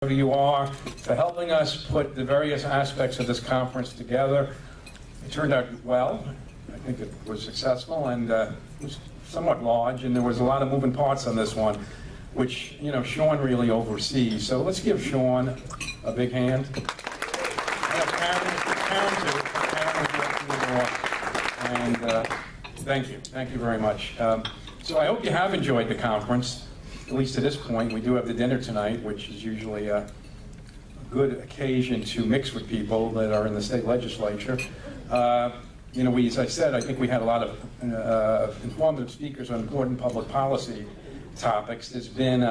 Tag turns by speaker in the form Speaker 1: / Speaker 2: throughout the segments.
Speaker 1: whoever you are, for helping us put the various aspects of this conference together. It turned out well. I think it was successful and was somewhat large, and there was a lot of moving parts on this one, which, you know, Sean really oversees. So let's give Sean a big hand. And thank you very much. So I hope you have enjoyed the conference. At least to this point. We do have the dinner tonight, which is usually a good occasion to mix with people that are in the state legislature. You know, as I said, I think we had a lot of informative speakers on important public policy topics. There's been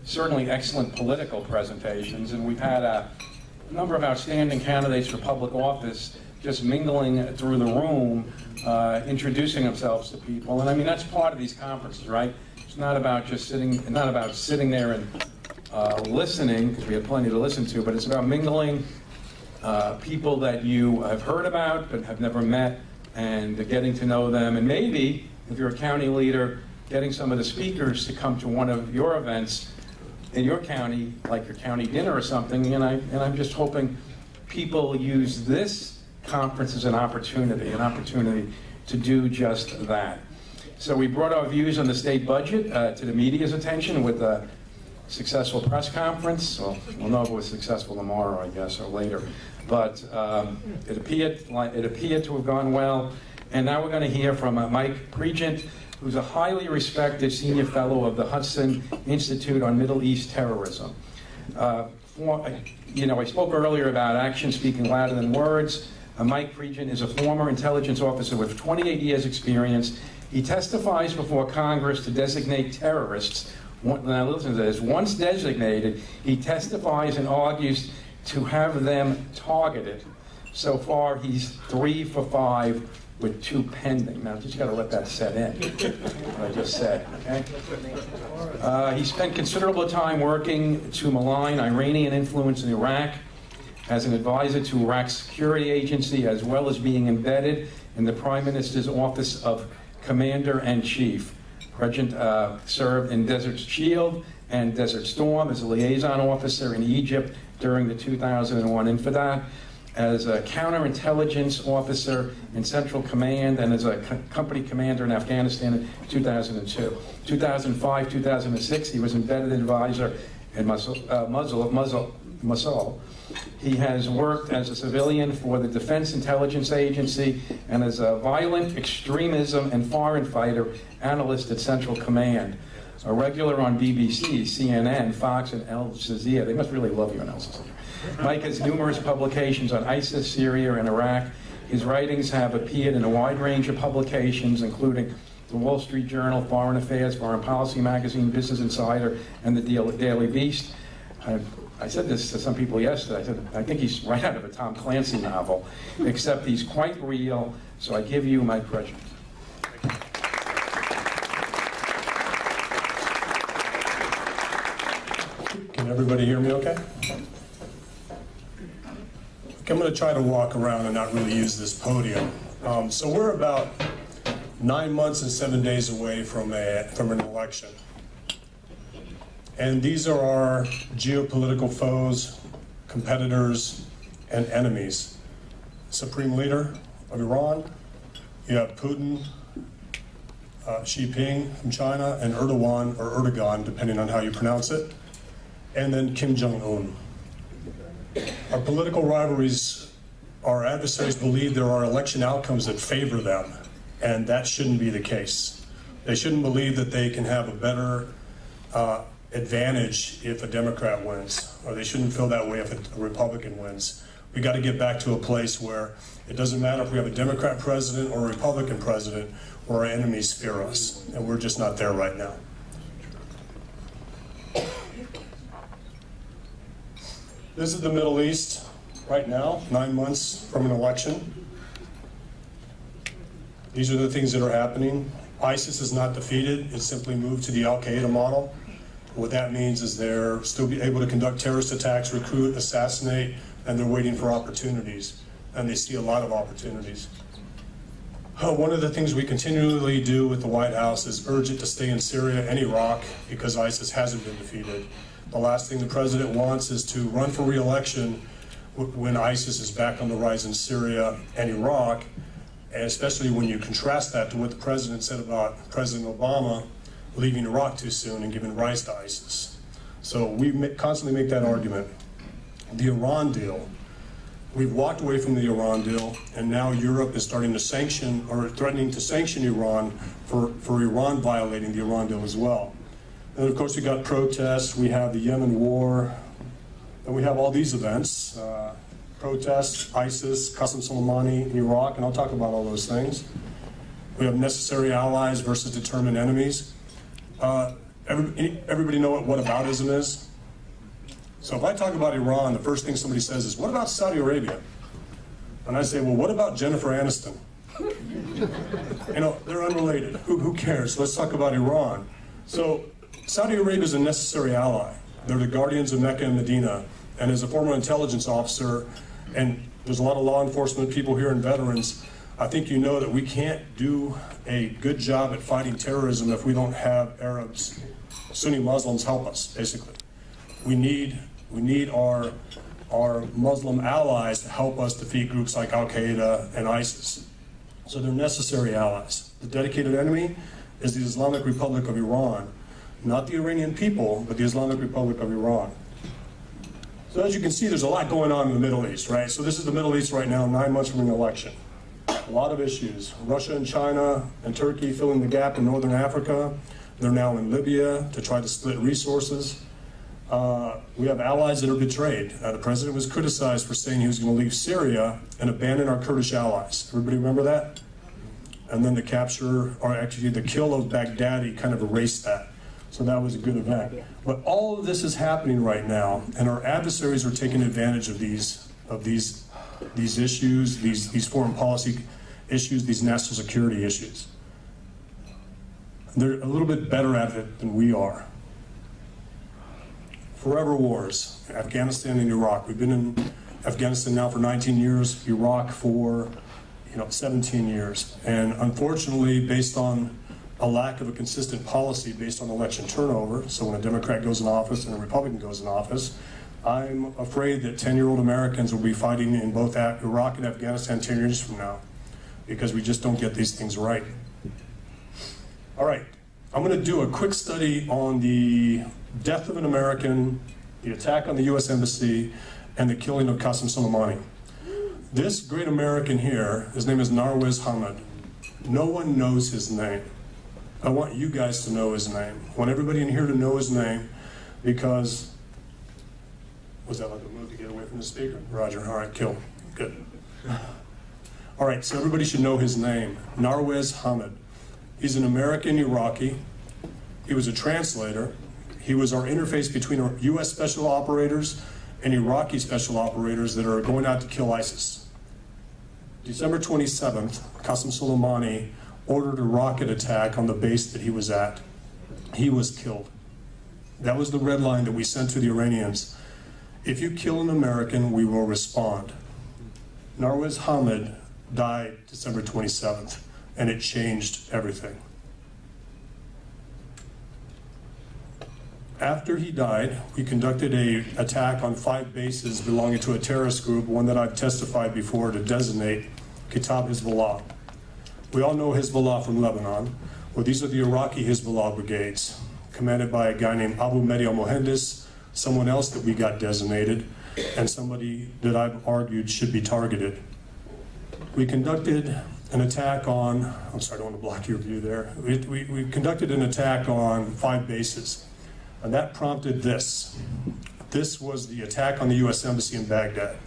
Speaker 1: certainly excellent political presentations, and we've had a number of outstanding candidates for public office just mingling through the room, introducing themselves to people. And I mean, that's part of these conferences, right? It's not about just sitting there and listening, because we have plenty to listen to, but it's about mingling people that you have heard about but have never met, and getting to know them. And maybe, if you're a county leader, getting some of the speakers to come to one of your events in your county, like your county dinner or something. And I'm just hoping people use this conference as an opportunity to do just that. So we brought our views on the state budget to the media's attention with a successful press conference. Well, we'll know if it was successful tomorrow, I guess, or later. But it appeared to have gone well. And now we're going to hear from Mike Pregent, who's a highly respected senior fellow of the Hudson Institute on Middle East Terrorism. You know, I spoke earlier about action speaking louder than words. Mike Pregent is a former intelligence officer with 28 years experience. He testifies before Congress to designate terrorists. Now listen to this. Once designated, he testifies and argues to have them targeted. So far, he's 3 for 5 with 2 pending. Now, just got to let that set in, what I just said, okay? He spent considerable time working to malign Iranian influence in Iraq as an advisor to Iraq's security agency, as well as being embedded in the Prime Minister's Office of Commander-in-Chief. Pregent served in Desert Shield and Desert Storm as a liaison officer in Egypt during the 2001 Intifada, as a counterintelligence officer in Central Command, and as a company commander in Afghanistan in 2002. 2005, 2006, he was embedded advisor in Mosul. He has worked as a civilian for the Defense Intelligence Agency and as a violent extremism and foreign fighter analyst at Central Command. A regular on BBC, CNN, Fox, and Al Jazeera. They must really love you in Al Jazeera. Mike has numerous publications on ISIS, Syria, and Iraq. His writings have appeared in a wide range of publications, including the Wall Street Journal, Foreign Affairs, Foreign Policy Magazine, Business Insider, and the Daily Beast. I said this to some people yesterday. I said, I think he's right out of a Tom Clancy novel, except he's quite real. So I give you Mike Pregent.
Speaker 2: Can everybody hear me okay? I'm going to try to walk around and not really use this podium. So we're about 9 months and 7 days away from an election. And these are our geopolitical foes, competitors, and enemies. Supreme Leader of Iran, you have Putin, Xi Jinping from China, and Erdogan, or Erdogan, depending on how you pronounce it, and then Kim Jong-un. Our political rivalries, our adversaries believe there are election outcomes that favor them, and that shouldn't be the case. They shouldn't believe that they can have a better advantage if a Democrat wins, or they shouldn't feel that way if a Republican wins. We got to get back to a place where it doesn't matter if we have a Democrat president or a Republican president, or our enemies fear us, and we're just not there right now. This is the Middle East right now, 9 months from an election. These are the things that are happening. ISIS is not defeated. It's simply moved to the Al-Qaeda model. What that means is they're still able to conduct terrorist attacks, recruit, assassinate, and they're waiting for opportunities. And they see a lot of opportunities. One of the things we continually do with the White House is urge it to stay in Syria and Iraq because ISIS hasn't been defeated. The last thing the president wants is to run for re-election when ISIS is back on the rise in Syria and Iraq, and especially when you contrast that to what the president said about President Obama leaving Iraq too soon and giving rise to ISIS. So we constantly make that argument. The Iran deal, we've walked away from the Iran deal, and now Europe is starting to sanction or threatening to sanction Iran for Iran violating the Iran deal as well. And of course, we got protests, we have the Yemen war, and we have all these events, protests, ISIS, Qasem Soleimani in Iraq, and I'll talk about all those things. We have necessary allies versus determined enemies. Everybody know what whataboutism is? So if I talk about Iran, the first thing somebody says is, what about Saudi Arabia? And I say, well, what about Jennifer Aniston? You know, they're unrelated. Who cares? Let's talk about Iran. So Saudi Arabia is a necessary ally. They're the guardians of Mecca and Medina. And as a former intelligence officer, and there's a lot of law enforcement people here and veterans, I think you know that we can't do a good job at fighting terrorism if we don't have Arabs, Sunni Muslims help us, basically. We need our Muslim allies to help us defeat groups like Al-Qaeda and ISIS. So they're necessary allies. The dedicated enemy is the Islamic Republic of Iran. Not the Iranian people, but the Islamic Republic of Iran. So as you can see, there's a lot going on in the Middle East, right? So this is the Middle East right now, 9 months from an election. A lot of issues. Russia and China and Turkey filling the gap in northern Africa. They're now in Libya to try to split resources. We have allies that are betrayed. The president was criticized for saying he was going to leave Syria and abandon our Kurdish allies. Everybody remember that? And then the capture, or actually the kill of Baghdadi kind of erased that. So that was a good event. But all of this is happening right now, and our adversaries are taking advantage of these issues, these foreign policy issues, these national security issues. They're a little bit better at it than we are. Forever wars, Afghanistan and Iraq. We've been in Afghanistan now for 19 years, Iraq for 17 years. And unfortunately, based on a lack of a consistent policy based on election turnover, so when a Democrat goes in office and a Republican goes in office, I'm afraid that 10-year-old Americans will be fighting in both Iraq and Afghanistan 10 years from now, because we just don't get these things right. All right, I'm going to do a quick study on the death of an American, the attack on the U.S. Embassy, and the killing of Qasem Soleimani. This great American here, his name is Narwez Hamid. No one knows his name. I want you guys to know his name. I want everybody in here to know his name, because, was that like a move to get away from the speaker? Roger, all right, kill, good. All right, so everybody should know his name, Narwez Hamid. He's an American Iraqi. He was a translator. He was our interface between our U.S. special operators and Iraqi special operators that are going out to kill ISIS. December 27th, Qasem Soleimani ordered a rocket attack on the base that he was at. He was killed. That was the red line that we sent to the Iranians. If you kill an American, we will respond. Narwez Hamid died December 27th, and it changed everything. After he died, we conducted an attack on 5 bases belonging to a terrorist group, one that I've testified before to designate, Kitab Hezbollah. We all know Hezbollah from Lebanon. Well, these are the Iraqi Hezbollah brigades, commanded by a guy named Abu Mehdi al-Mohandes, someone else that we got designated, and somebody that I've argued should be targeted. We conducted an attack on, I'm sorry, I don't want to block your view there. We conducted an attack on 5 bases, and that prompted this. This was the attack on the U.S. Embassy in Baghdad.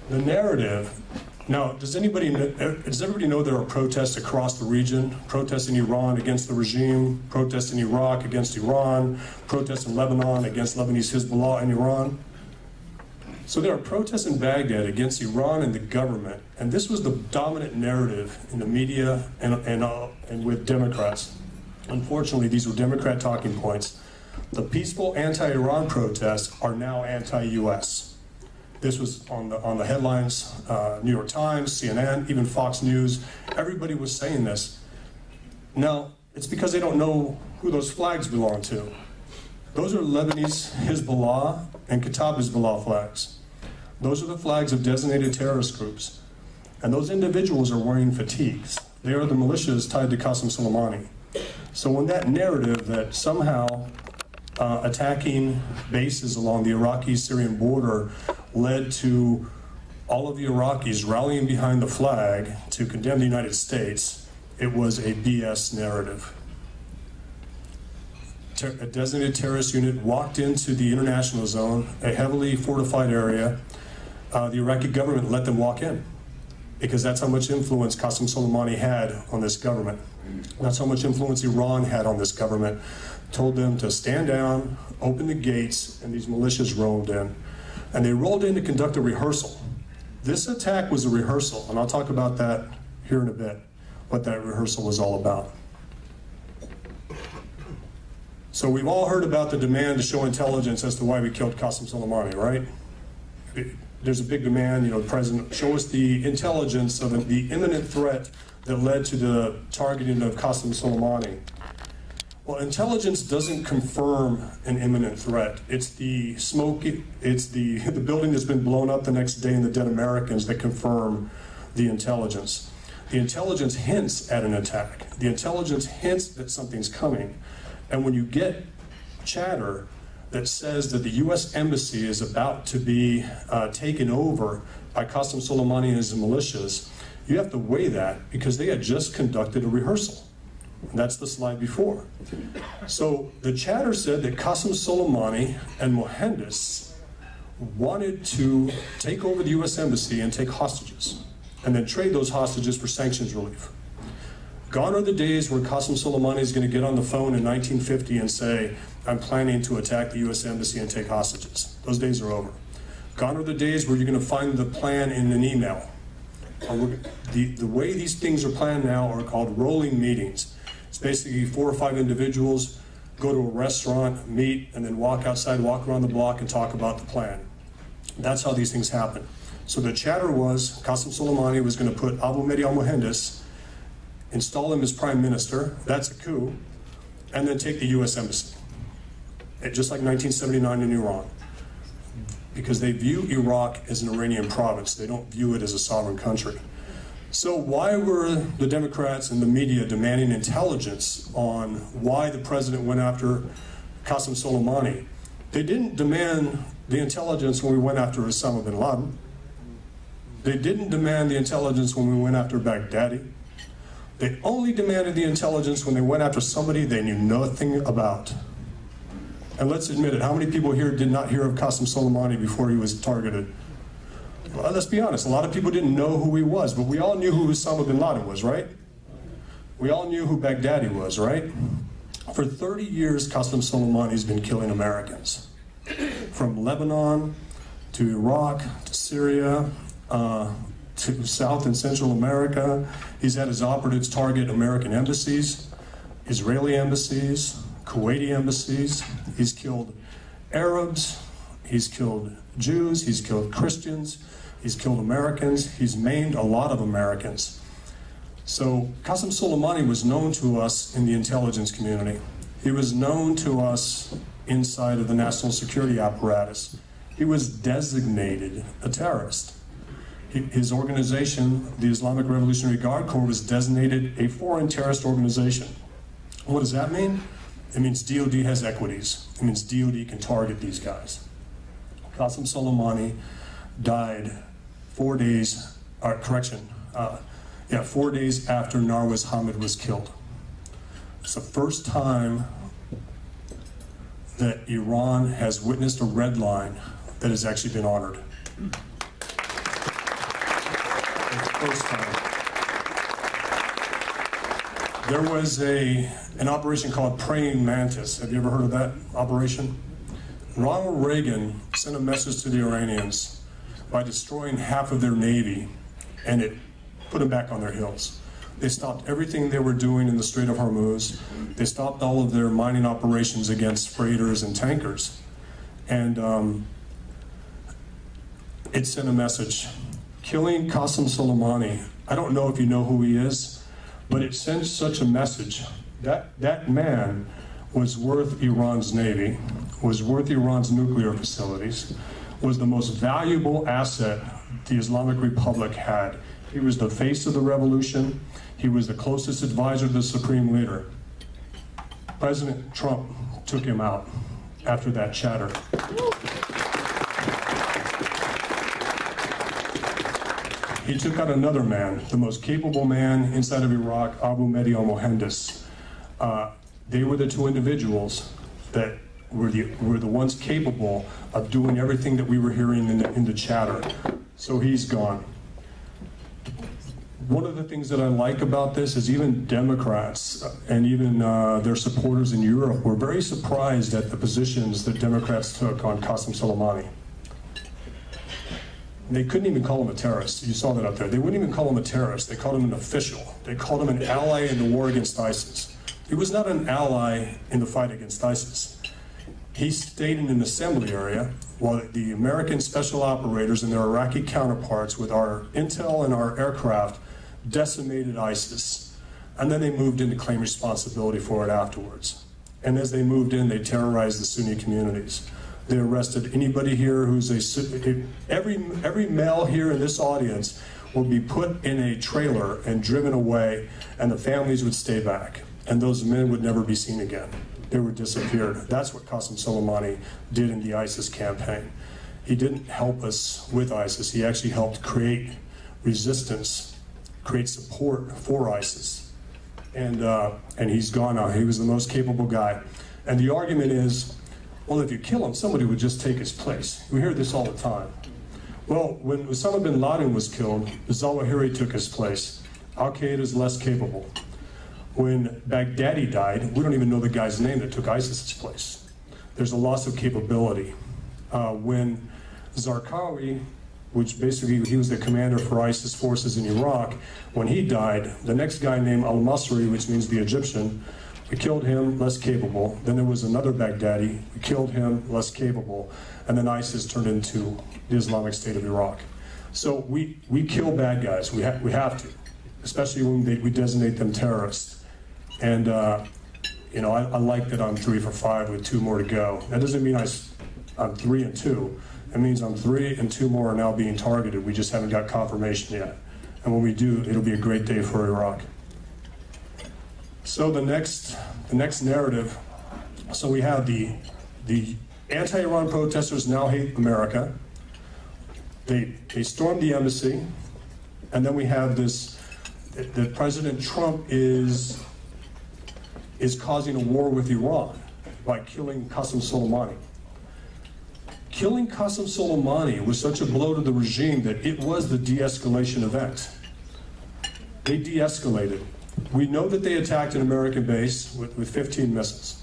Speaker 2: The narrative. Now, does everybody know there are protests across the region? Protests in Iran against the regime, protests in Iraq against Iran, protests in Lebanon against Lebanese Hezbollah and Iran. So there are protests in Baghdad against Iran and the government, and this was the dominant narrative in the media and with Democrats. Unfortunately, these were Democrat talking points. The peaceful anti-Iran protests are now anti-U.S. This was on the headlines, New York Times, CNN, even Fox News. Everybody was saying this. Now, it's because they don't know who those flags belong to. Those are Lebanese Hezbollah and Kataib Hezbollah flags. Those are the flags of designated terrorist groups. And those individuals are wearing fatigues. They are the militias tied to Qasem Soleimani. So when that narrative that somehow attacking bases along the Iraqi-Syrian border led to all of the Iraqis rallying behind the flag to condemn the United States, it was a BS narrative. A designated terrorist unit walked into the international zone, a heavily fortified area. The Iraqi government let them walk in, because that's how much influence Qasem Soleimani had on this government. That's how much influence Iran had on this government. Told them to stand down, open the gates, and these militias rolled in. And they rolled in to conduct a rehearsal. This attack was a rehearsal, and I'll talk about that here in a bit, what that rehearsal was all about. So we've all heard about the demand to show intelligence as to why we killed Qasem Soleimani, right? There's a big demand, you know, the president, show us the intelligence of the imminent threat that led to the targeting of Qasem Soleimani. Well, intelligence doesn't confirm an imminent threat. It's the smoke, it's the building that's been blown up the next day and the dead Americans that confirm the intelligence. The intelligence hints at an attack. The intelligence hints that something's coming. And when you get chatter that says that the U.S. Embassy is about to be taken over by Qasem Soleimani and his militias, you have to weigh that, because they had just conducted a rehearsal. And that's the slide before. So the chatter said that Qasem Soleimani and Mohandes wanted to take over the U.S. Embassy and take hostages, and then trade those hostages for sanctions relief. Gone are the days where Qasem Soleimani is going to get on the phone in 1950 and say, I'm planning to attack the U.S. Embassy and take hostages. Those days are over. Gone are the days where you're going to find the plan in an email. The way these things are planned now are called rolling meetings. It's basically 4 or 5 individuals go to a restaurant, meet, and then walk outside, walk around the block, and talk about the plan. That's how these things happen. So the chatter was Qasem Soleimani was going to put Abu Mahdi al-Mohandes, install him as prime minister, that's a coup, and then take the U.S. Embassy. Just like 1979 in Iran. Because they view Iraq as an Iranian province. They don't view it as a sovereign country. So why were the Democrats and the media demanding intelligence on why the president went after Qasem Soleimani? They didn't demand the intelligence when we went after Osama bin Laden. They didn't demand the intelligence when we went after Baghdadi. They only demanded the intelligence when they went after somebody they knew nothing about. And let's admit it, how many people here did not hear of Qasem Soleimani before he was targeted? Well, let's be honest, a lot of people didn't know who he was, but we all knew who Osama bin Laden was, right? We all knew who Baghdadi was, right? For 30 years, Qasem Soleimani's been killing Americans. From Lebanon to Iraq to Syria, to South and Central America. He's had his operatives target American embassies, Israeli embassies, Kuwaiti embassies. He's killed Arabs, he's killed Jews, he's killed Christians, he's killed Americans, he's maimed a lot of Americans. So Qasem Soleimani was known to us in the intelligence community. He was known to us inside of the national security apparatus. He was designated a terrorist. His organization, the Islamic Revolutionary Guard Corps, was designated a foreign terrorist organization. What does that mean? It means DOD has equities. It means DOD can target these guys. Qasem Soleimani died 4 days, 4 days after Narwaz Hamid was killed. It's the first time that Iran has witnessed a red line that has actually been honored. First time. There was an operation called Praying Mantis. Have you ever heard of that operation? Ronald Reagan sent a message to the Iranians by destroying half of their navy, and it put them back on their heels. They stopped everything they were doing in the Strait of Hormuz. They stopped all of their mining operations against freighters and tankers. And it sent a message. Killing Qasem Soleimani, I don't know if you know who he is, but it sends such a message. That man was worth Iran's navy, was worth Iran's nuclear facilities, was the most valuable asset the Islamic Republic had. He was the face of the revolution. He was the closest advisor to the supreme leader. President Trump took him out after that chatter. He took out another man, the most capable man inside of Iraq, Abu Mehdi al-Mohandes. They were the two individuals that were the ones capable of doing everything that we were hearing in the chatter. So he's gone. One of the things that I like about this is even Democrats and even their supporters in Europe were very surprised at the positions that Democrats took on Qasem Soleimani. They couldn't even call him a terrorist. You saw that up there. They wouldn't even call him a terrorist. They called him an official. They called him an ally in the war against ISIS. He was not an ally in the fight against ISIS. He stayed in an assembly area while the American special operators and their Iraqi counterparts with our intel and our aircraft decimated ISIS. And then they moved in to claim responsibility for it afterwards. And as they moved in, they terrorized the Sunni communities. They arrested anybody here who's every male here in this audience will be put in a trailer and driven away, and the families would stay back. And those men would never be seen again. They were disappeared. That's what Qasem Soleimani did in the ISIS campaign. He didn't help us with ISIS. He actually helped create resistance, create support for ISIS. And he's gone now. He was the most capable guy. And the argument is, well, if you kill him, somebody would just take his place. We hear this all the time. Well, when Osama bin Laden was killed, Zawahiri took his place. Al-Qaeda is less capable. When Baghdadi died, we don't even know the guy's name that took ISIS's place. There's a loss of capability. When Zarqawi, which basically he was the commander for ISIS forces in Iraq, when he died, the next guy named al-Masri, which means the Egyptian, we killed him, less capable. Then there was another Baghdadi, we killed him, less capable. And then ISIS turned into the Islamic State of Iraq. So we kill bad guys, we have to, especially when we designate them terrorists. And you know, I like that I'm 3 for 5 with 2 more to go. That doesn't mean I'm 3 and 2. It means I'm 3 and 2 more are now being targeted. We just haven't got confirmation yet. And when we do, it'll be a great day for Iraq. So the next narrative, so we have the anti-Iran protesters now hate America. They stormed the embassy, and then we have this, that President Trump is causing a war with Iran by killing Qasem Soleimani. Killing Qasem Soleimani was such a blow to the regime that it was the de-escalation event. They de-escalated. We know that they attacked an American base with 15 missiles.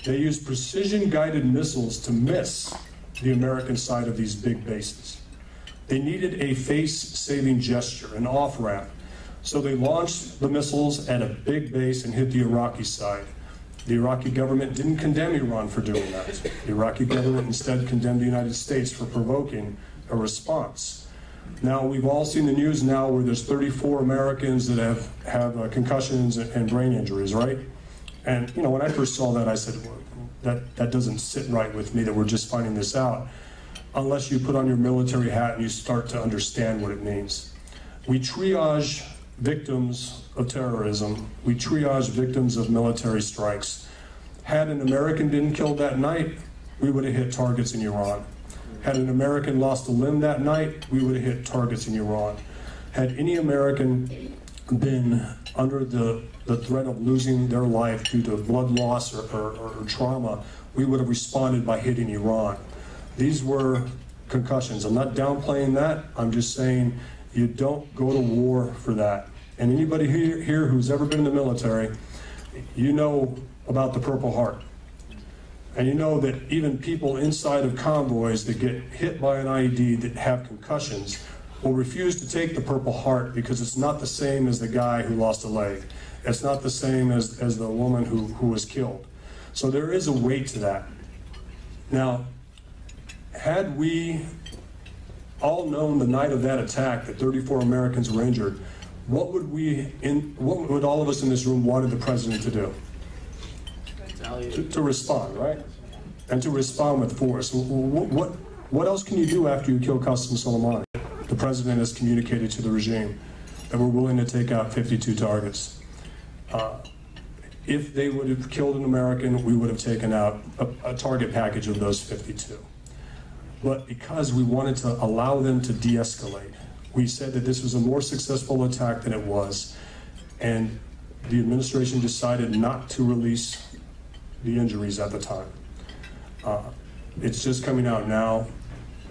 Speaker 2: They used precision-guided missiles to miss the American side of these big bases. They needed a face-saving gesture, an off-ramp. So they launched the missiles at a big base and hit the Iraqi side. The Iraqi government didn't condemn Iran for doing that. The Iraqi government instead condemned the United States for provoking a response. Now, we've all seen the news now where there's 34 Americans that have concussions and brain injuries, right? And, you know, when I first saw that, I said, well, that doesn't sit right with me that we're just finding this out, unless you put on your military hat and you start to understand what it means. We triage victims of terrorism. We triage victims of military strikes. Had an American been killed that night, we would have hit targets in Iran. Had an American lost a limb that night, we would have hit targets in Iran. Had any American been under the threat of losing their life due to blood loss or trauma, we would have responded by hitting Iran. These were concussions. I'm not downplaying that. I'm just saying you don't go to war for that. And anybody here who's ever been in the military, you know about the Purple Heart. And you know that even people inside of convoys that get hit by an IED that have concussions will refuse to take the Purple Heart because it's not the same as the guy who lost a leg. It's not the same as the woman who was killed. So there is a weight to that. Now, had we all known the night of that attack that 34 Americans were injured, what would all of us in this room wanted the president to do? To respond, right? and to respond with force. What else can you do after you kill Qasem Soleimani? The president has communicated to the regime that we're willing to take out 52 targets. If they would have killed an American, we would have taken out a target package of those 52. But because we wanted to allow them to de-escalate, we said that this was a more successful attack than it was, and the administration decided not to release the injuries at the time. It's just coming out now,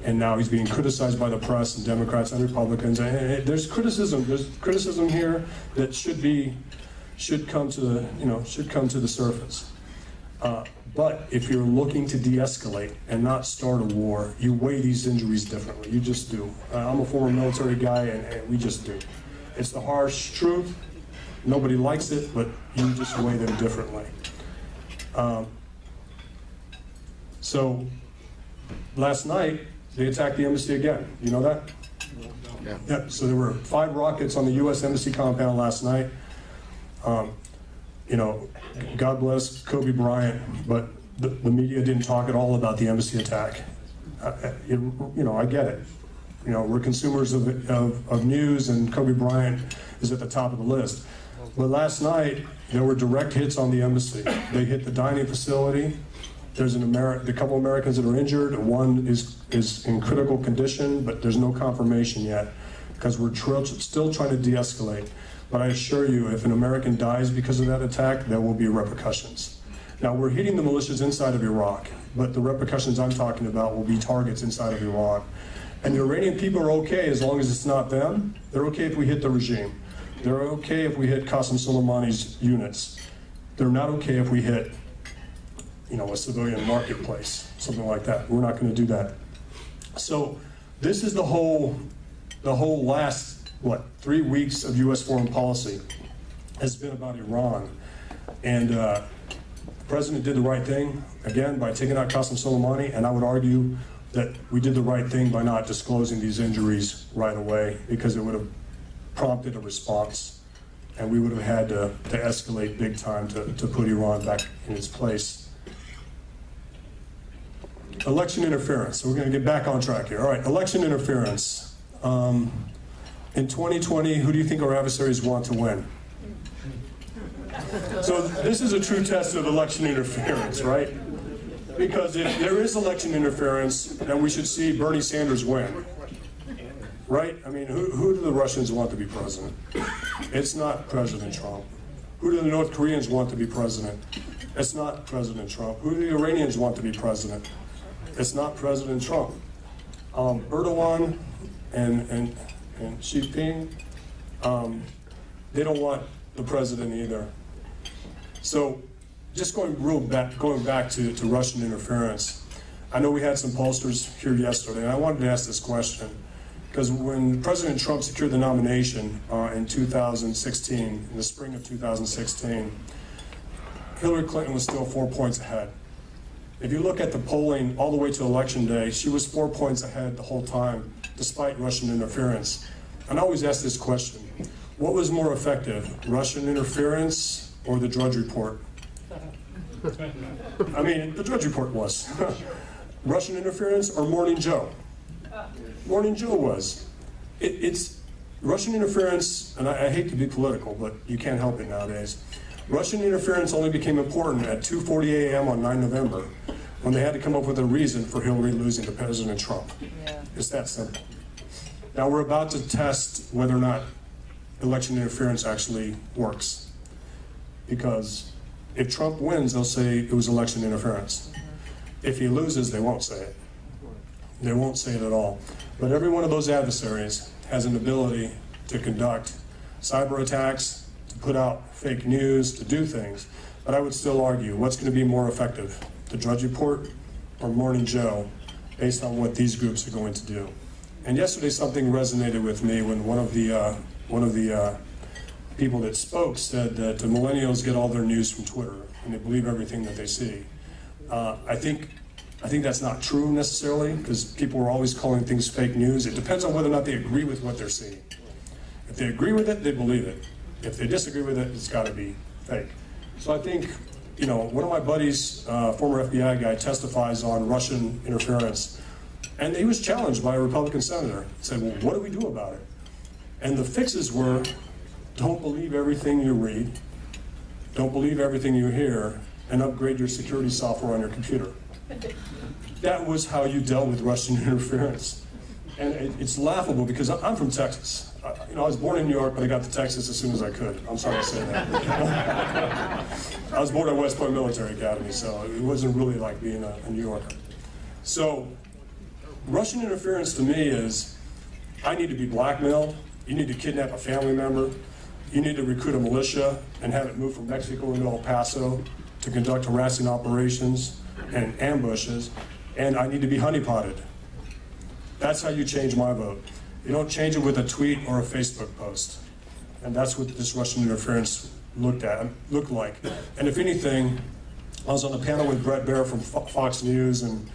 Speaker 2: and now he's being criticized by the press and Democrats and Republicans. And there's criticism here that should come to the surface. But if you're looking to de-escalate and not start a war, you weigh these injuries differently. You just do. I'm a former military guy, and we just do. It's the harsh truth. Nobody likes it, but you just weigh them differently. So last night, they attacked the embassy again. You know that? Yeah. Yeah. So there were 5 rockets on the U.S. Embassy compound last night. God bless Kobe Bryant, but the media didn't talk at all about the embassy attack. I get it. We're consumers of news, and Kobe Bryant is at the top of the list. But last night, there were direct hits on the embassy. They hit the dining facility. There's a couple Americans that are injured. One is in critical condition, but there's no confirmation yet because we're still trying to de-escalate. But I assure you, if an American dies because of that attack, there will be repercussions. Now, we're hitting the militias inside of Iraq, but the repercussions I'm talking about will be targets inside of Iran. And the Iranian people are okay as long as it's not them. They're okay if we hit the regime. They're okay if we hit Qasem Soleimani's units. They're not okay if we hit, a civilian marketplace, something like that. We're not going to do that. So this is the whole last, 3 weeks of U.S. foreign policy has been about Iran. And the president did the right thing, again, by taking out Qasem Soleimani, and I would argue that we did the right thing by not disclosing these injuries right away, because it would have prompted a response, and we would have had to escalate big time to put Iran back in its place. Election interference. So we're going to get back on track here. All right, election interference. In 2020, who do you think our adversaries want to win? So this is a true test of election interference, right? Because if there is election interference, then we should see Bernie Sanders win. Right? I mean, who do the Russians want to be president? It's not President Trump. Who do the North Koreans want to be president? It's not President Trump. Who do the Iranians want to be president? It's not President Trump. Erdogan and Xi Jinping, they don't want the president either. So just going back to Russian interference, I know we had some pollsters here yesterday, and I wanted to ask this question. Because when President Trump secured the nomination in 2016, in the spring of 2016, Hillary Clinton was still 4 points ahead. If you look at the polling all the way to Election Day, she was 4 points ahead the whole time, despite Russian interference. And I always ask this question: what was more effective, Russian interference or the Drudge Report? I mean, the Drudge Report was. Russian interference or Morning Joe? Morning Joe was. It's Russian interference, and I hate to be political, but you can't help it nowadays. Russian interference only became important at 2:40 a.m. on 9 November, when they had to come up with a reason for Hillary losing to President Trump. Yeah. It's that simple. Now we're about to test whether or not election interference actually works. Because if Trump wins, they'll say it was election interference. If he loses, they won't say it. They won't say it at all. But every one of those adversaries has an ability to conduct cyber attacks, to put out fake news, to do things. But I would still argue, what's going to be more effective, the Drudge Report or Morning Joe, based on what these groups are going to do? And yesterday something resonated with me when one of the people that spoke said that the millennials get all their news from Twitter and they believe everything that they see. I think that's not true necessarily, because people are always calling things fake news. It depends on whether or not they agree with what they're seeing. If they agree with it, they believe it. If they disagree with it, it's got to be fake. So I think you know, one of my buddies, former FBI guy, testifies on Russian interference, and he was challenged by a Republican senator. He said, well, what do we do about it? And the fixes were, don't believe everything you read, don't believe everything you hear, and upgrade your security software on your computer. That was how you dealt with Russian interference. And it's laughable because I'm from Texas. You know, I was born in New York, but I got to Texas as soon as I could. I'm sorry to say that. I was born at West Point Military Academy, so it wasn't really like being a New Yorker. So Russian interference to me is, I need to be blackmailed, you need to kidnap a family member, you need to recruit a militia and have it move from Mexico into El Paso to conduct harassing operations and ambushes, and I need to be honeypotted. That's how you change my vote. You don't change it with a tweet or a Facebook post. And that's what this Russian interference looked like. And if anything, I was on a panel with Brett Baer from Fox News, and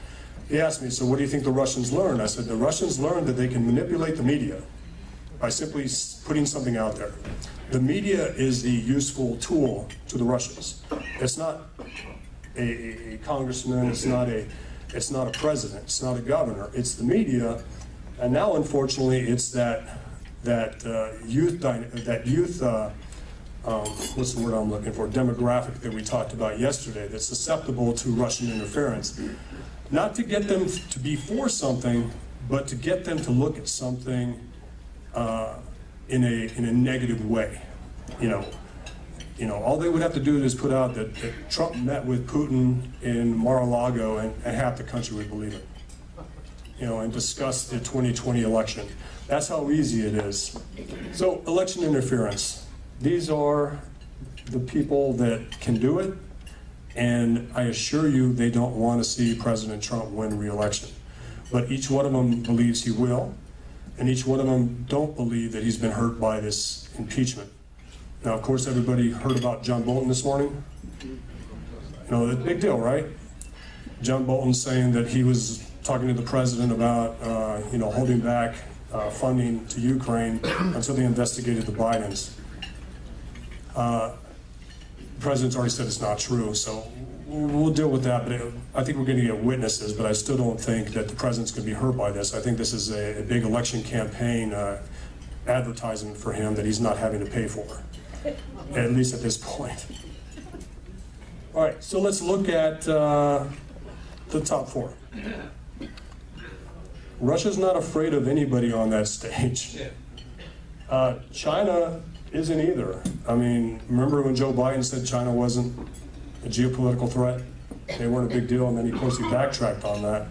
Speaker 2: he asked me, so what do you think the Russians learned? I said, the Russians learned that they can manipulate the media by simply putting something out there. The media is the useful tool to the Russians. It's not a congressman, it's not a president, it's not a governor, it's the media. And now, unfortunately, it's that youth what's the word I'm looking for, demographic that we talked about yesterday that's susceptible to Russian interference. Not to get them to be for something, but to get them to look at something in a negative way. You know, all they would have to do is put out that Trump met with Putin in Mar-a-Lago, and half the country would believe it. You know, and discuss the 2020 election. That's how easy it is. So, election interference. These are the people that can do it, and I assure you they don't want to see President Trump win re-election. But each one of them believes he will, and each one of them don't believe that he's been hurt by this impeachment. Now, of course, everybody heard about John Bolton this morning. You know, the big deal, right? John Bolton saying that he was talking to the president about, you know, holding back funding to Ukraine until they investigated the Bidens. The president's already said it's not true, so we'll deal with that. But I think we're going to get witnesses, but I still don't think that the president's going to be hurt by this. I think this is a big election campaign advertisement for him that he's not having to pay for, at least at this point. All right, so let's look at the top four. Russia's not afraid of anybody on that stage. China isn't either. I mean, remember when Joe Biden said China wasn't a geopolitical threat? They weren't a big deal, and then he, of course, he backtracked on that.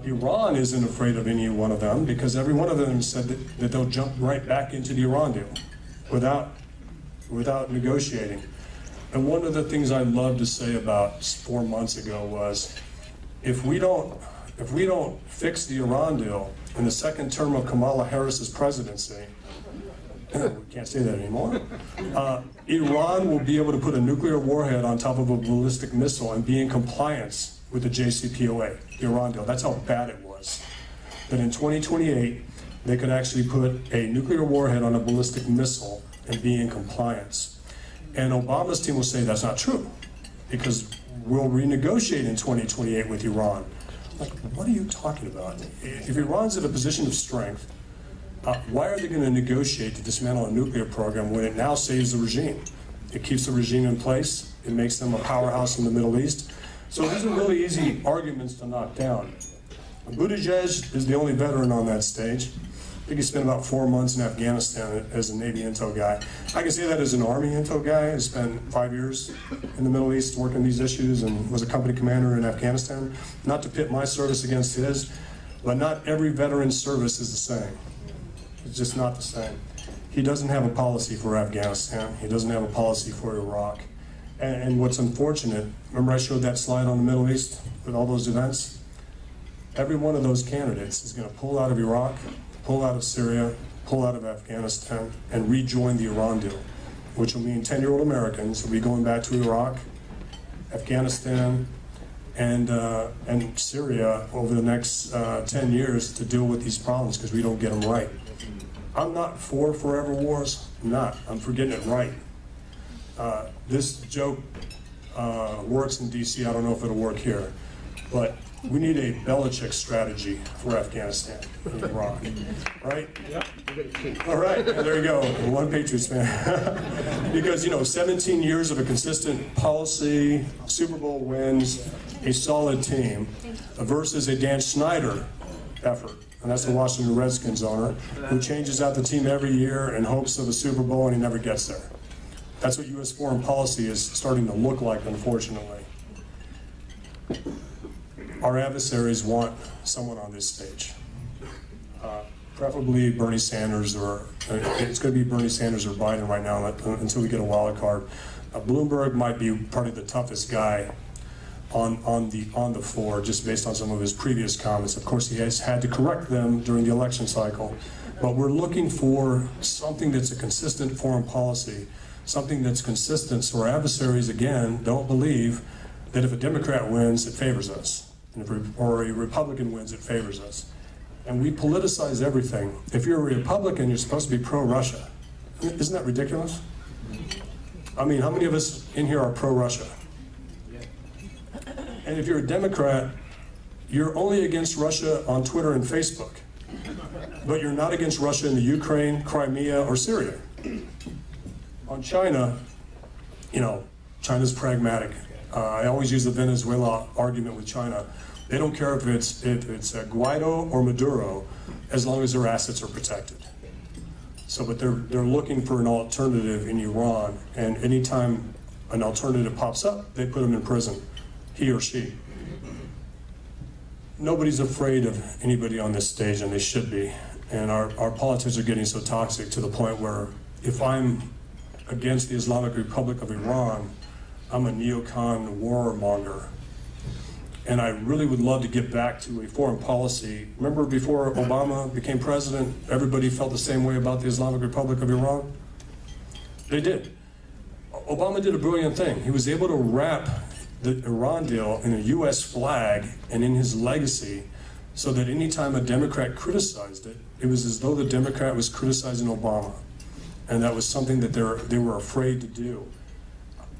Speaker 2: Iran isn't afraid of any one of them because every one of them said that they'll jump right back into the Iran deal without negotiating. And one of the things I loved to say about 4 months ago was, if we don't fix the Iran deal in the second term of Kamala Harris's presidency, we can't say that anymore, Iran will be able to put a nuclear warhead on top of a ballistic missile and be in compliance with the JCPOA, the Iran deal. That's how bad it was. That in 2028, they could actually put a nuclear warhead on a ballistic missile and be in compliance. And Obama's team will say that's not true, because we'll renegotiate in 2028 with Iran. Like, what are you talking about? If Iran's in a position of strength, why are they going to negotiate to dismantle a nuclear program when it now saves the regime? It keeps the regime in place. It makes them a powerhouse in the Middle East. So these are really easy arguments to knock down. Buttigieg is the only veteran on that stage. I think he spent about 4 months in Afghanistan as a Navy intel guy. I can say that as an Army intel guy. I spent 5 years in the Middle East working these issues and was a company commander in Afghanistan. Not to pit my service against his, but not every veteran's service is the same. It's just not the same. He doesn't have a policy for Afghanistan. He doesn't have a policy for Iraq. And what's unfortunate, remember I showed that slide on the Middle East with all those events? Every one of those candidates is going to pull out of Iraq, pull out of Syria, pull out of Afghanistan, and rejoin the Iran deal, which will mean 10-year-old Americans will be going back to Iraq, Afghanistan, and Syria over the next 10 years to deal with these problems because we don't get them right. I'm not for forever wars. I'm not. I'm for getting it right. This joke works in DC. I don't know if it'll work here. But we need a Belichick strategy for Afghanistan and Iraq, right? Yep. All right, there you go, one Patriots fan. Because, 17 years of a consistent policy, Super Bowl wins, a solid team, versus a Dan Snyder effort. And that's the Washington Redskins owner, who changes out the team every year in hopes of a Super Bowl, and he never gets there. That's what U.S. foreign policy is starting to look like, unfortunately. Our adversaries want someone on this stage. Preferably Bernie Sanders, or it's going to be Bernie Sanders or Biden right now until we get a wild card. Bloomberg might be probably the toughest guy on the floor, just based on some of his previous comments. Of course, he has had to correct them during the election cycle. But we're looking for something that's a consistent foreign policy, something that's consistent so our adversaries, again, don't believe that if a Democrat wins, it favors us, or a Republican wins, it favors us. And we politicize everything. If you're a Republican, you're supposed to be pro-Russia. Isn't that ridiculous? I mean, how many of us in here are pro-Russia? And if you're a Democrat, you're only against Russia on Twitter and Facebook. But you're not against Russia in the Ukraine, Crimea, or Syria. On China, China's pragmatic. I always use the Venezuela argument with China. They don't care if it's Guaido or Maduro, as long as their assets are protected. So, but they're looking for an alternative in Iran, and anytime an alternative pops up, they put them in prison, he or she. Nobody's afraid of anybody on this stage, and they should be. And our politics are getting so toxic to the point where if I'm against the Islamic Republic of Iran, I'm a neocon warmonger. And I really would love to get back to a foreign policy. Remember before Obama became president, everybody felt the same way about the Islamic Republic of Iran? They did. Obama did a brilliant thing. He was able to wrap the Iran deal in a US flag and in his legacy, so that anytime a Democrat criticized it, it was as though the Democrat was criticizing Obama. And that was something that they were afraid to do.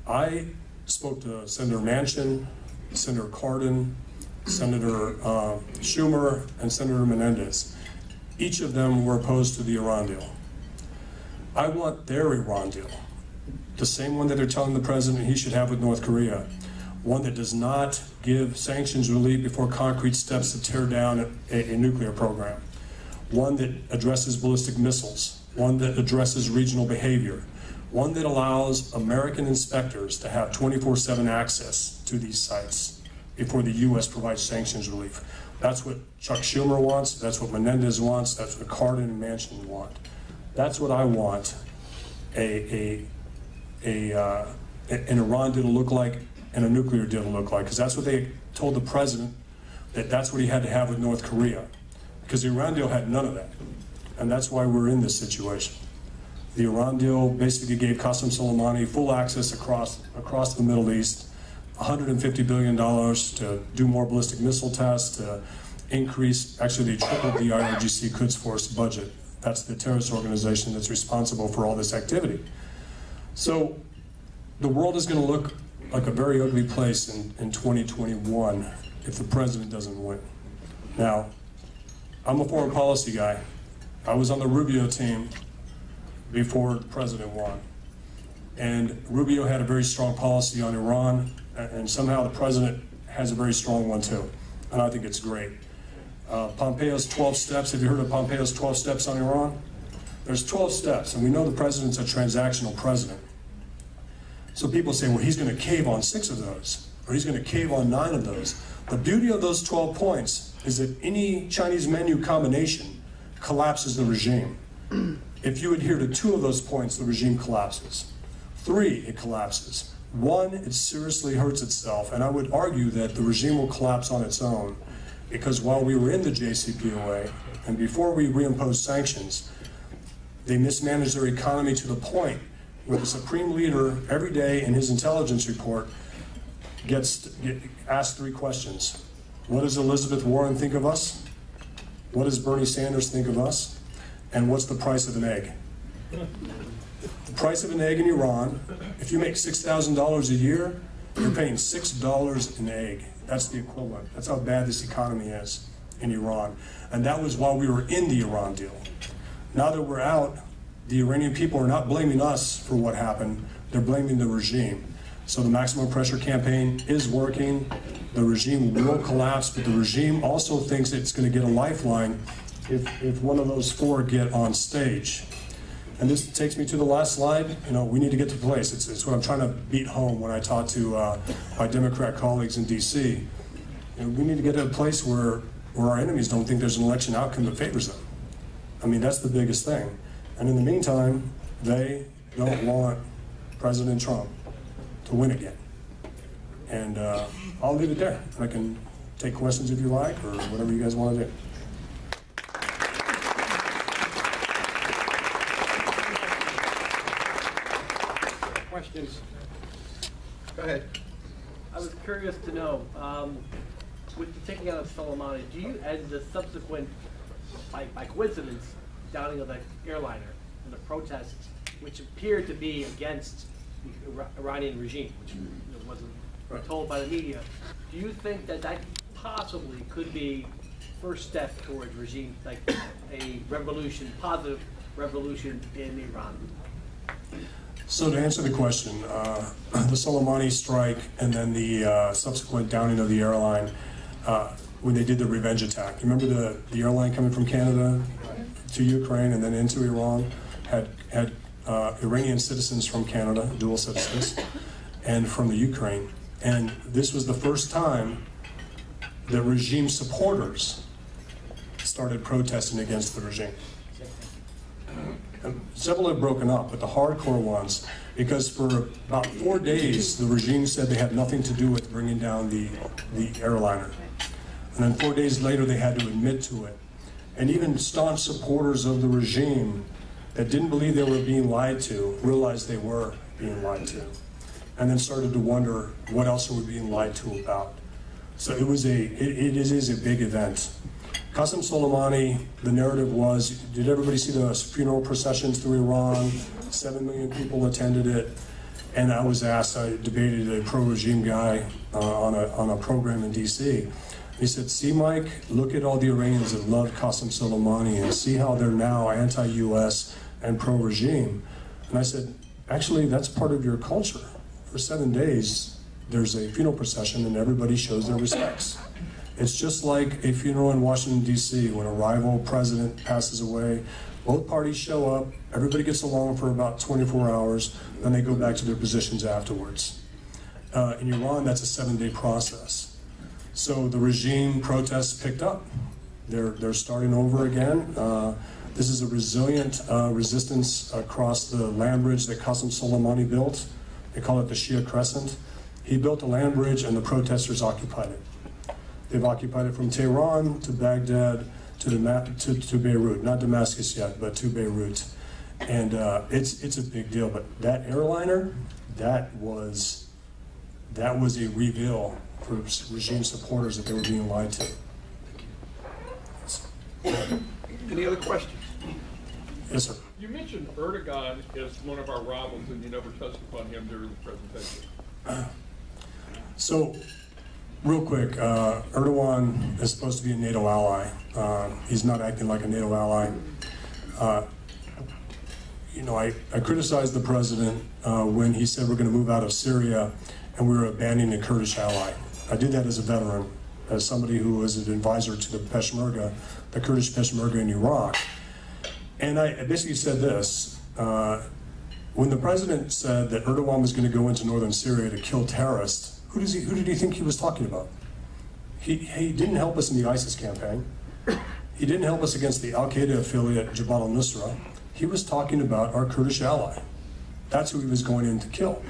Speaker 2: I spoke to Senator Manchin, Senator Cardin, Senator Schumer, and Senator Menendez. Each of them were opposed to the Iran deal. I want their Iran deal, the same one that they're telling the president he should have with North Korea, one that does not give sanctions relief before concrete steps to tear down a nuclear program, one that addresses ballistic missiles, one that addresses regional behavior, one that allows American inspectors to have 24/7 access to these sites before the U.S. provides sanctions relief. That's what Chuck Schumer wants, that's what Menendez wants, that's what Cardin and Manchin want. That's what I want an Iran deal to look like and a nuclear deal to look like, because that's what they told the president, that's what he had to have with North Korea, because the Iran deal had none of that. And that's why we're in this situation. The Iran deal basically gave Qasem Soleimani full access across the Middle East, $150 billion to do more ballistic missile tests, to increase, actually they tripled the IRGC Quds Force budget. That's the terrorist organization that's responsible for all this activity. So the world is going to look like a very ugly place in 2021 if the president doesn't win. Now, I'm a foreign policy guy. I was on the Rubio team before the president won. And Rubio had a very strong policy on Iran, and somehow the president has a very strong one too. And I think it's great. Pompeo's 12 steps, have you heard of Pompeo's 12 steps on Iran? There's 12 steps, and we know the president's a transactional president. So people say, well, he's going to cave on 6 of those, or he's going to cave on 9 of those. The beauty of those 12 points is that any Chinese menu combination collapses the regime. If you adhere to 2 of those points, the regime collapses. 3, it collapses. 1, it seriously hurts itself, and I would argue that the regime will collapse on its own, because while we were in the JCPOA, and before we reimposed sanctions, they mismanaged their economy to the point where the supreme leader, every day in his intelligence report, gets asked 3 questions. What does Elizabeth Warren think of us? What does Bernie Sanders think of us? And what's the price of an egg? The price of an egg in Iran, if you make $6,000 a year, They're paying $6 an egg. That's the equivalent. That's how bad this economy is in Iran. And that was while we were in the Iran deal. Now that we're out, the Iranian people are not blaming us for what happened. They're blaming the regime. So the maximum pressure campaign is working. The regime will collapse, but the regime also thinks it's going to get a lifeline if one of those four get on stage. And this takes me to the last slide. You know, we need to get to place. It's what I'm trying to beat home when I talk to my Democrat colleagues in D.C. You know, we need to get to a place where our enemies don't think there's an election outcome that favors them. I mean, that's the biggest thing. And in the meantime, they don't want President Trump to win again. And I'll leave it there. I can take questions if you like, or whatever you guys want to do.
Speaker 1: Questions?
Speaker 3: Go ahead.
Speaker 4: I was curious to know, with the taking out of Soleimani, do you, and the subsequent, by coincidence, downing of the airliner and the protests, which appeared to be against the Iranian regime, which wasn't told by the media, do you think that that possibly could be first step towards regime, like a revolution, positive revolution in Iran?
Speaker 2: So to answer the question, the Soleimani strike and then the subsequent downing of the airline, when they did the revenge attack. You remember the airline coming from Canada to Ukraine and then into Iran had Iranian citizens from Canada, dual citizens, and from the Ukraine. And this was the first time that regime supporters started protesting against the regime. Several have broken up, but the hardcore ones, because for about 4 days, the regime said they had nothing to do with bringing down the airliner. And then 4 days later, they had to admit to it. And even staunch supporters of the regime that didn't believe they were being lied to realized they were being lied to. And then started to wonder what else are we being lied to about. So it is a big event. Qasem Soleimani, the narrative was, did everybody see the funeral processions through Iran? 7 million people attended it. And I was asked, I debated a pro-regime guy on a program in DC. He said, see, Mike, look at all the Iranians that loved Qasem Soleimani and see how they're now anti-US and pro-regime. And I said, actually, that's part of your culture. For 7 days, there's a funeral procession and everybody shows their respects. It's just like a funeral in Washington, D.C. when a rival president passes away. Both parties show up, everybody gets along for about 24 hours, then they go back to their positions afterwards. In Iran, that's a 7-day process. So the regime protests picked up. They're starting over again. This is a resilient resistance across the land bridge that Qasem Soleimani built. They call it the Shia Crescent. He built a land bridge and the protesters occupied it. They've occupied it from Tehran to Baghdad to Beirut, not Damascus yet, but to Beirut. And it's a big deal. But that airliner, that was a reveal for regime supporters that they were being lied to.
Speaker 3: Any other questions?
Speaker 2: Yes, sir.
Speaker 5: You mentioned Erdogan as one of our rivals, and you never touched upon him during the presentation.
Speaker 2: So, real quick, Erdogan is supposed to be a NATO ally. He's not acting like a NATO ally. You know, I criticized the president when he said we're going to move out of Syria and we were abandoning a Kurdish ally. I did that as a veteran, as somebody who was an advisor to the Peshmerga, the Kurdish Peshmerga in Iraq. And I basically said this, when the president said that Erdogan was going to go into northern Syria to kill terrorists, who did he think he was talking about? He didn't help us in the ISIS campaign. He didn't help us against the Al-Qaeda affiliate Jabhat al-Nusra. He was talking about our Kurdish ally. That's who he was going in to kill.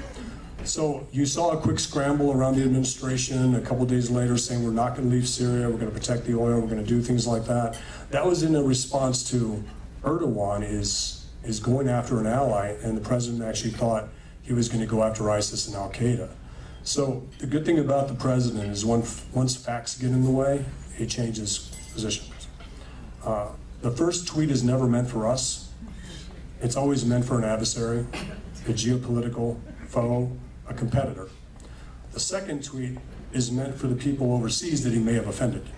Speaker 2: So you saw a quick scramble around the administration a couple days later saying we're not going to leave Syria, we're going to protect the oil, we're going to do things like that. That was in a response to Erdogan is going after an ally, and the president actually thought he was going to go after ISIS and Al-Qaeda. So the good thing about the president is once facts get in the way, he changes positions. The first tweet is never meant for us. It's always meant for an adversary, a geopolitical foe, a competitor. The second tweet is meant for the people overseas that he may have offended.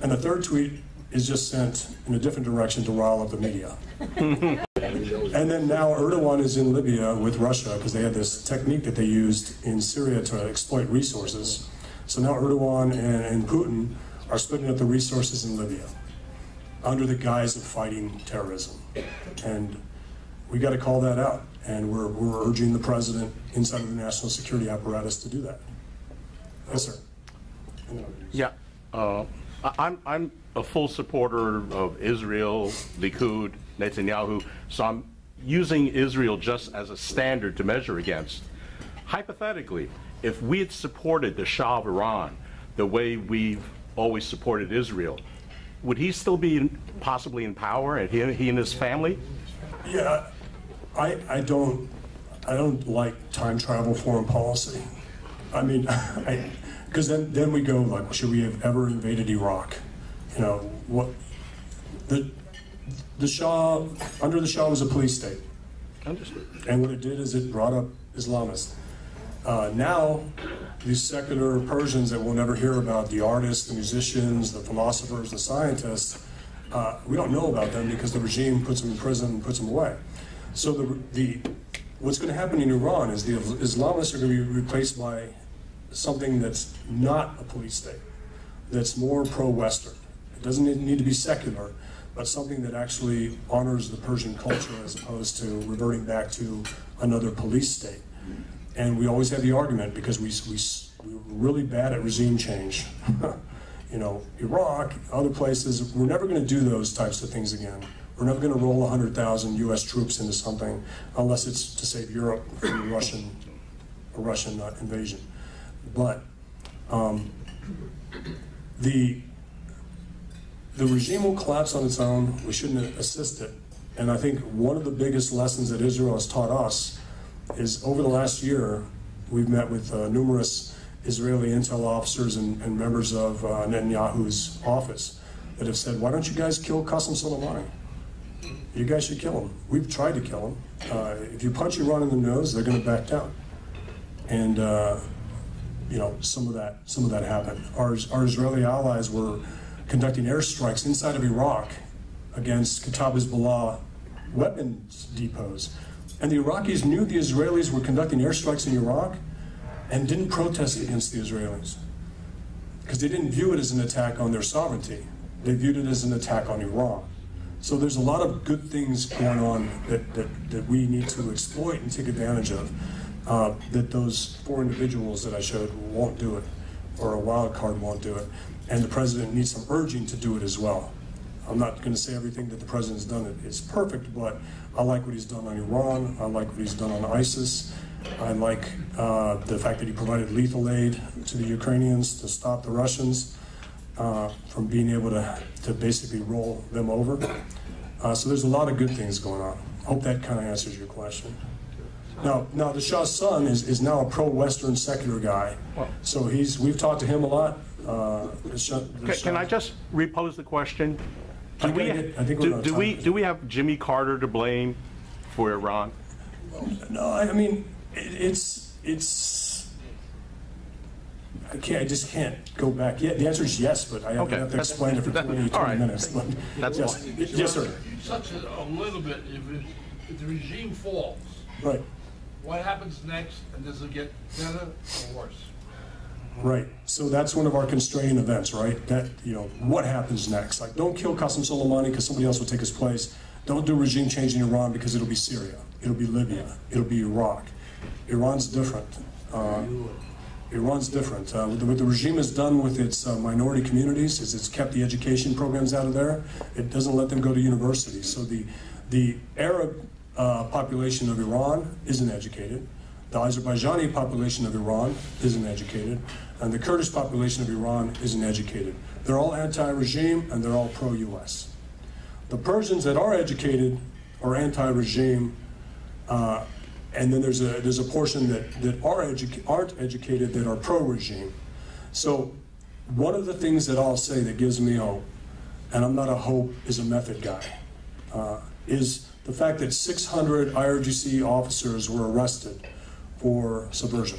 Speaker 2: And the third tweet is just sent in a different direction to rile up the media. And then now Erdogan is in Libya with Russia because they had this technique that they used in Syria to exploit resources. So now Erdogan and Putin are splitting up the resources in Libya under the guise of fighting terrorism. And we got to call that out. And we're urging the president inside of the national security apparatus to do that. Yes, sir.
Speaker 6: Yeah, I'm a full supporter of Israel, Likud, Netanyahu, so I'm using Israel just as a standard to measure against. Hypothetically, if we had supported the Shah of Iran the way we've always supported Israel, would he still be possibly in power, and he and his family?
Speaker 2: Yeah, I don't like time travel foreign policy. I mean, because then we go like, should we have ever invaded Iraq? You know, what the Shah, under the Shah was a police state.
Speaker 6: Understood.
Speaker 2: And what it did is it brought up Islamists. Now, these secular Persians that we'll never hear about, the artists, the musicians, the philosophers, the scientists, we don't know about them because the regime puts them in prison and puts them away. So what's going to happen in Iran is the Islamists are going to be replaced by something that's not a police state, that's more pro-Western. It doesn't need to be secular, but something that actually honors the Persian culture as opposed to reverting back to another police state. And we always have the argument because we're really bad at regime change. You know, Iraq, other places, we're never going to do those types of things again. We're never going to roll 100,000 U.S. troops into something unless it's to save Europe from a Russian invasion. But the regime will collapse on its own. We shouldn't assist it. And I think one of the biggest lessons that Israel has taught us is over the last year, we've met with numerous Israeli intel officers and members of Netanyahu's office that have said, why don't you guys kill Qasem Soleimani? You guys should kill him. We've tried to kill him. If you punch Iran in the nose, they're going to back down. And you know, some of that happened. Our Israeli allies were conducting airstrikes inside of Iraq against Kataib Hezbollah weapons depots. And the Iraqis knew the Israelis were conducting airstrikes in Iraq and didn't protest against the Israelis because they didn't view it as an attack on their sovereignty. They viewed it as an attack on Iran. So there's a lot of good things going on that we need to exploit and take advantage of. That those 4 individuals that I showed won't do it, or a wild card won't do it. And the president needs some urging to do it as well. I'm not going to say everything that the president's done is perfect, but I like what he's done on Iran. I like what he's done on ISIS. I like the fact that he provided lethal aid to the Ukrainians to stop the Russians from being able to basically roll them over. So there's a lot of good things going on. I hope that kind of answers your question. Now the Shah's son is now a pro-Western secular guy. So we've talked to him a lot.
Speaker 6: Can I just repose the question? Do we have Jimmy Carter to blame for Iran?
Speaker 2: No, I mean I just can't go back yet. The answer is yes, but I have to explain it for 20 minutes. But
Speaker 6: that's
Speaker 2: yes,
Speaker 6: fine.
Speaker 2: Yes, sir.
Speaker 7: Such a little bit, if the regime falls,
Speaker 2: Right.
Speaker 7: what happens next, and does it get better or worse?
Speaker 2: Right. So that's one of our constraining events, right? That, you know, what happens next? Like, don't kill Qasem Soleimani because somebody else will take his place. Don't do regime change in Iran because it'll be Syria. It'll be Libya. It'll be Iraq. Iran's different. Iran's different. What the regime has done with its minority communities is it's kept the education programs out of there. It doesn't let them go to universities. So the Arab population of Iran isn't educated. The Azerbaijani population of Iran isn't educated, and the Kurdish population of Iran isn't educated. They're all anti-regime, and they're all pro-U.S. The Persians that are educated are anti-regime, and then there's a portion that aren't educated that are pro-regime. So one of the things that I'll say that gives me hope, and I'm not a hope is a method guy, is the fact that 600 IRGC officers were arrested for subversion.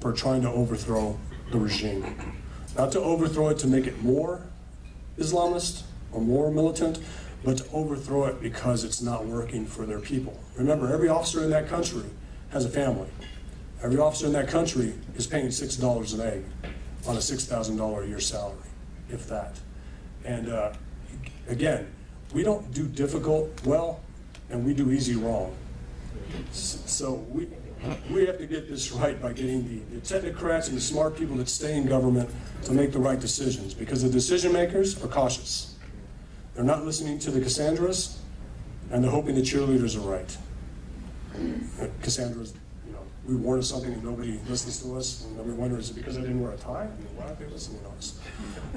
Speaker 2: for trying to overthrow the regime. Not to overthrow it to make it more Islamist or more militant, but to overthrow it because it's not working for their people. Remember, every officer in that country has a family. Every officer in that country is paying $6 an egg on a $6,000 a year salary, if that. And again, we don't do difficult well, and we do easy wrong. So we have to get this right by getting the technocrats and the smart people that stay in government to make the right decisions, because the decision makers are cautious. They're not listening to the Cassandras, and they're hoping the cheerleaders are right. Cassandras, you know, we warn of something and nobody listens to us, and then we wonder, is it because I didn't wear a tie? I mean, why aren't they listening to us?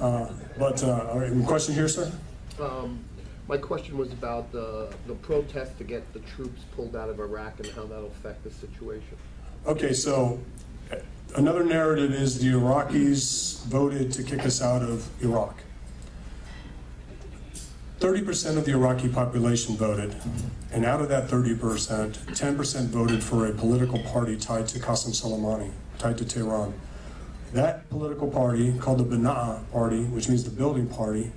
Speaker 2: All right, any question here, sir?
Speaker 8: My question was about the protest to get the troops pulled out of Iraq and how that'll affect the situation.
Speaker 2: Okay, so another narrative is the Iraqis voted to kick us out of Iraq. 30% of the Iraqi population voted, and out of that 30%, 10% voted for a political party tied to Qasem Soleimani, tied to Tehran. That political party, called the Bana'a Party, which means the building party,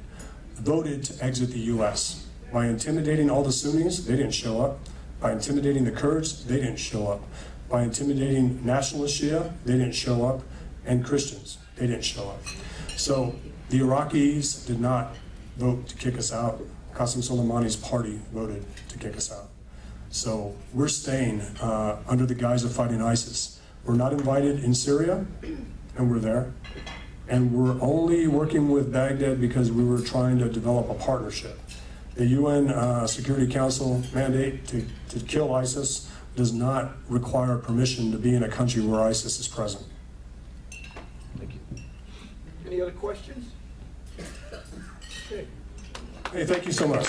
Speaker 2: voted to exit the U.S. By intimidating all the Sunnis, they didn't show up. By intimidating the Kurds, they didn't show up. By intimidating nationalist Shia, they didn't show up. And Christians, they didn't show up. So the Iraqis did not vote to kick us out. Qasem Soleimani's party voted to kick us out. So we're staying under the guise of fighting ISIS. We're not invited in Syria, and we're there. And we're only working with Baghdad because we were trying to develop a partnership. The UN Security Council mandate to kill ISIS does not require permission to be in a country where ISIS is present.
Speaker 8: Thank you.
Speaker 3: Any other questions? Okay.
Speaker 2: Hey, thank you so much.